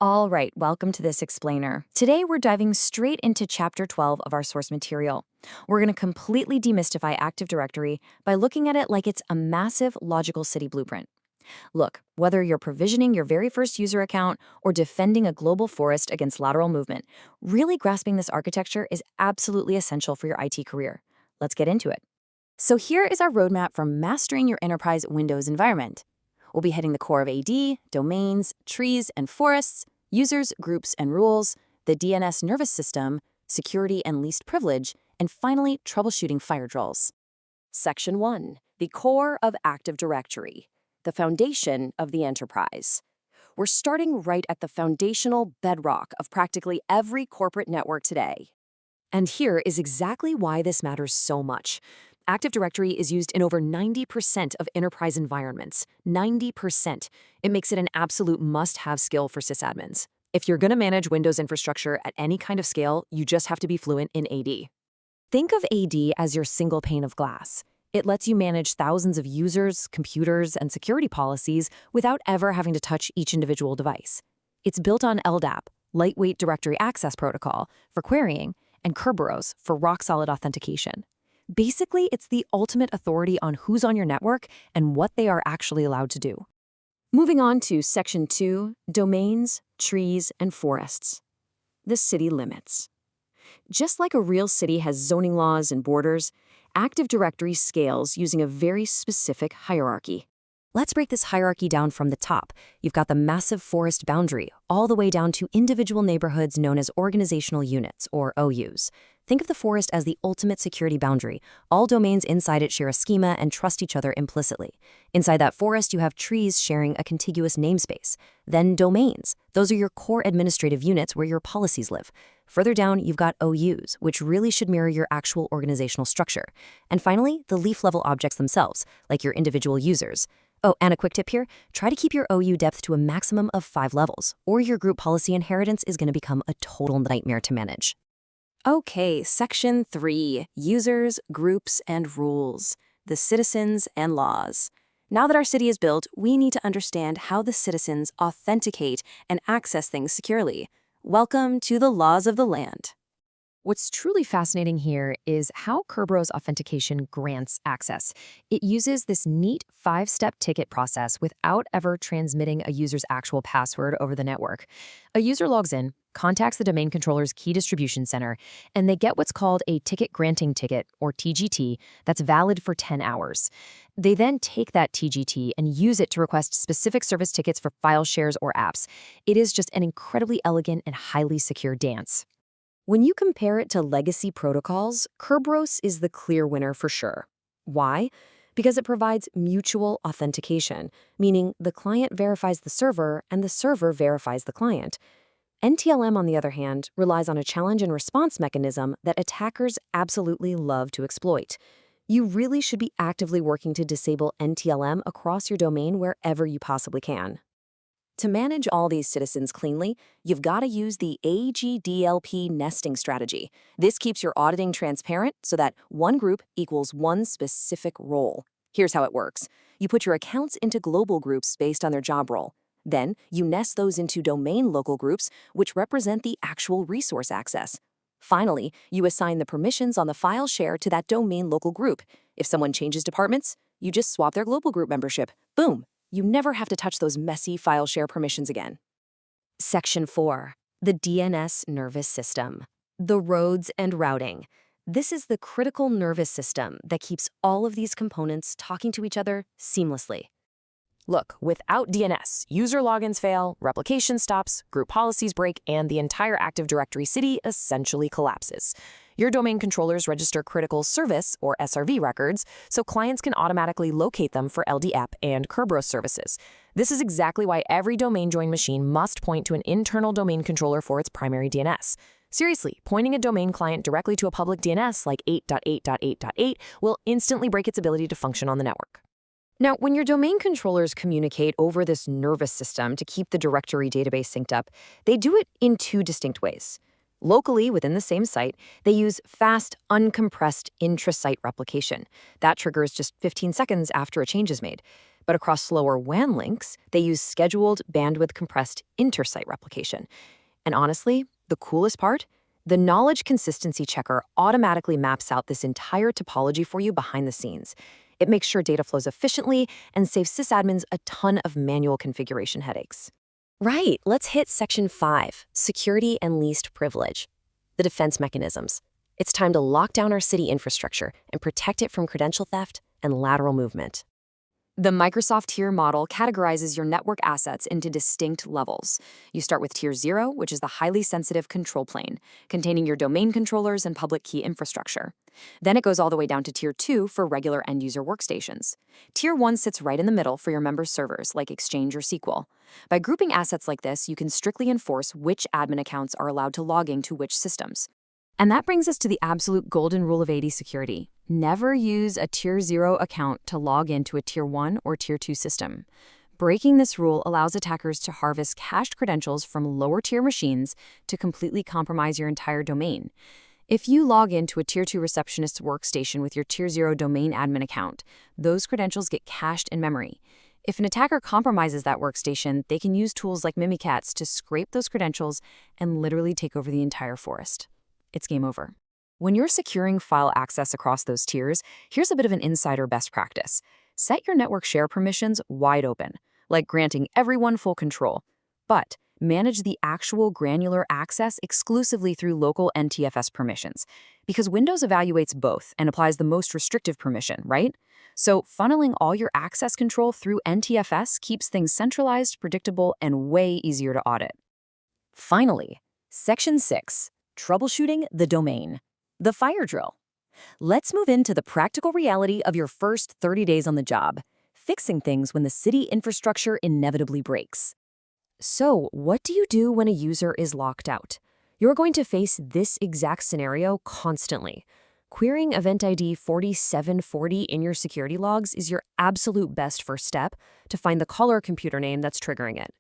All right, welcome to this explainer. Today we're diving straight into Chapter 12 of our source material. We're going to completely demystify Active Directory by looking at it like it's a massive logical city blueprint. Look, whether you're provisioning your very first user account or defending a global forest against lateral movement, really grasping this architecture is absolutely essential for your IT career. Let's get into it. So here is our roadmap for mastering your enterprise Windows environment. We'll be hitting the core of AD, domains, trees and forests, users, groups and rules, the DNS nervous system, security and least privilege, and finally, troubleshooting fire drills. Section 1, the core of Active Directory, the foundation of the enterprise. We're starting right at the foundational bedrock of practically every corporate network today. And here is exactly why this matters so much. Active Directory is used in over 90% of enterprise environments. 90%. It makes it an absolute must-have skill for sysadmins. If you're going to manage Windows infrastructure at any kind of scale, you just have to be fluent in AD. Think of AD as your single pane of glass. It lets you manage thousands of users, computers, and security policies without ever having to touch each individual device. It's built on LDAP, Lightweight Directory Access Protocol, for querying, and Kerberos for rock-solid authentication. Basically, it's the ultimate authority on who's on your network and what they are actually allowed to do. Moving on to Section 2, Domains, Trees, and Forests. The city limits. Just like a real city has zoning laws and borders, Active Directory scales using a very specific hierarchy. Let's break this hierarchy down from the top. You've got the massive forest boundary, all the way down to individual neighborhoods known as organizational units, or OUs. Think of the forest as the ultimate security boundary. All domains inside it share a schema and trust each other implicitly. Inside that forest, you have trees sharing a contiguous namespace. Then domains. Those are your core administrative units where your policies live. Further down, you've got OUs, which really should mirror your actual organizational structure. And finally, the leaf-level objects themselves, like your individual users. Oh, and a quick tip here, try to keep your OU depth to a maximum of 5 levels, or your group policy inheritance is going to become a total nightmare to manage. Okay, Section 3, Users, Groups, and Rules, the Citizens and Laws. Now that our city is built, we need to understand how the citizens authenticate and access things securely. Welcome to the laws of the land. What's truly fascinating here is how Kerberos authentication grants access. It uses this neat 5-step ticket process without ever transmitting a user's actual password over the network. A user logs in, contacts the domain controller's key distribution center, and they get what's called a ticket granting ticket, or TGT, that's valid for 10 hours. They then take that TGT and use it to request specific service tickets for file shares or apps. It is just an incredibly elegant and highly secure dance. When you compare it to legacy protocols, Kerberos is the clear winner for sure. Why? Because it provides mutual authentication, meaning the client verifies the server and the server verifies the client. NTLM, on the other hand, relies on a challenge and response mechanism that attackers absolutely love to exploit. You really should be actively working to disable NTLM across your domain wherever you possibly can. To manage all these citizens cleanly, you've got to use the AGDLP nesting strategy. This keeps your auditing transparent so that one group equals one specific role. Here's how it works. You put your accounts into global groups based on their job role. Then, you nest those into domain local groups, which represent the actual resource access. Finally, you assign the permissions on the file share to that domain local group. If someone changes departments, you just swap their global group membership. Boom! You never have to touch those messy file share permissions again. Section 4, the DNS nervous system, the roads and routing. This is the critical nervous system that keeps all of these components talking to each other seamlessly. Look, without DNS, user logins fail, replication stops, group policies break, and the entire Active Directory city essentially collapses. Your domain controllers register critical service, or SRV records, so clients can automatically locate them for LDAP and Kerberos services. This is exactly why every domain join machine must point to an internal domain controller for its primary DNS. Seriously, pointing a domain client directly to a public DNS like 8.8.8.8 will instantly break its ability to function on the network. Now, when your domain controllers communicate over this nervous system to keep the directory database synced up, they do it in 2 distinct ways. Locally, within the same site, they use fast, uncompressed intra-site replication. That triggers just 15 seconds after a change is made. But across slower WAN links, they use scheduled, bandwidth-compressed intersite replication. And honestly, the coolest part? The knowledge consistency checker automatically maps out this entire topology for you behind the scenes. It makes sure data flows efficiently and saves sysadmins a ton of manual configuration headaches. Right, let's hit Section 5, Security and Least Privilege. The defense mechanisms. It's time to lock down our city infrastructure and protect it from credential theft and lateral movement. The Microsoft tier model categorizes your network assets into distinct levels. You start with Tier 0, which is the highly sensitive control plane, containing your domain controllers and public key infrastructure. Then it goes all the way down to Tier 2 for regular end-user workstations. Tier 1 sits right in the middle for your members' servers, like Exchange or SQL. By grouping assets like this, you can strictly enforce which admin accounts are allowed to log into which systems. And that brings us to the absolute golden rule of 80 security. Never use a Tier 0 account to log into a Tier 1 or Tier 2 system. Breaking this rule allows attackers to harvest cached credentials from lower-tier machines to completely compromise your entire domain. If you log into a Tier 2 receptionist's workstation with your Tier 0 domain admin account, those credentials get cached in memory. If an attacker compromises that workstation, they can use tools like Mimikatz to scrape those credentials and literally take over the entire forest. It's game over. When you're securing file access across those tiers, here's a bit of an insider best practice. Set your network share permissions wide open, like granting everyone full control. But manage the actual granular access exclusively through local NTFS permissions, because Windows evaluates both and applies the most restrictive permission, right? So funneling all your access control through NTFS keeps things centralized, predictable, and way easier to audit. Finally, Section 6. Troubleshooting the domain. The fire drill. Let's move into the practical reality of your first 30 days on the job, fixing things when the city infrastructure inevitably breaks. So, what do you do when a user is locked out? You're going to face this exact scenario constantly. Querying event ID 4740 in your security logs is your absolute best first step to find the caller computer name that's triggering it.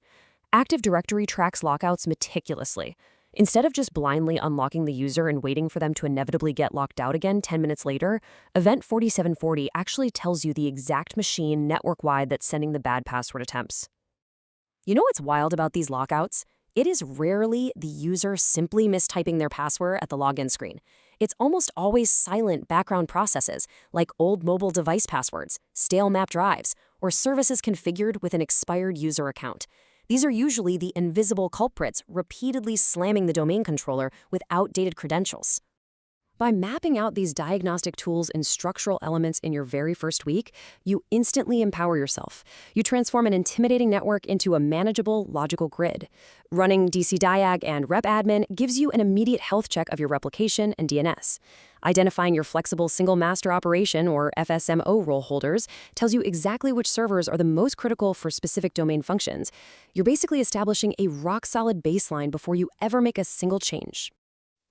Active Directory tracks lockouts meticulously. Instead of just blindly unlocking the user and waiting for them to inevitably get locked out again 10 minutes later, Event 4740 actually tells you the exact machine network-wide that's sending the bad password attempts. You know what's wild about these lockouts? It is rarely the user simply mistyping their password at the login screen. It's almost always silent background processes, like old mobile device passwords, stale map drives, or services configured with an expired user account. These are usually the invisible culprits repeatedly slamming the domain controller with outdated credentials. By mapping out these diagnostic tools and structural elements in your very first week, you instantly empower yourself. You transform an intimidating network into a manageable, logical grid. Running DC-Diag and RepAdmin gives you an immediate health check of your replication and DNS. Identifying your flexible single master operation, or FSMO, role holders tells you exactly which servers are the most critical for specific domain functions. You're basically establishing a rock-solid baseline before you ever make a single change.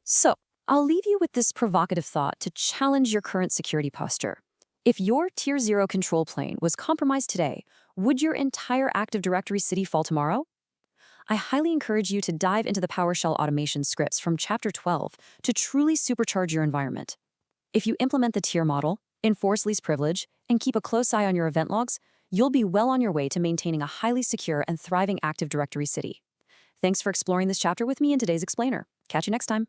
So, I'll leave you with this provocative thought to challenge your current security posture. If your Tier 0 control plane was compromised today, would your entire Active Directory city fall tomorrow? I highly encourage you to dive into the PowerShell automation scripts from Chapter 12 to truly supercharge your environment. If you implement the tier model, enforce least privilege, and keep a close eye on your event logs, you'll be well on your way to maintaining a highly secure and thriving Active Directory city. Thanks for exploring this chapter with me in today's Explainer. Catch you next time.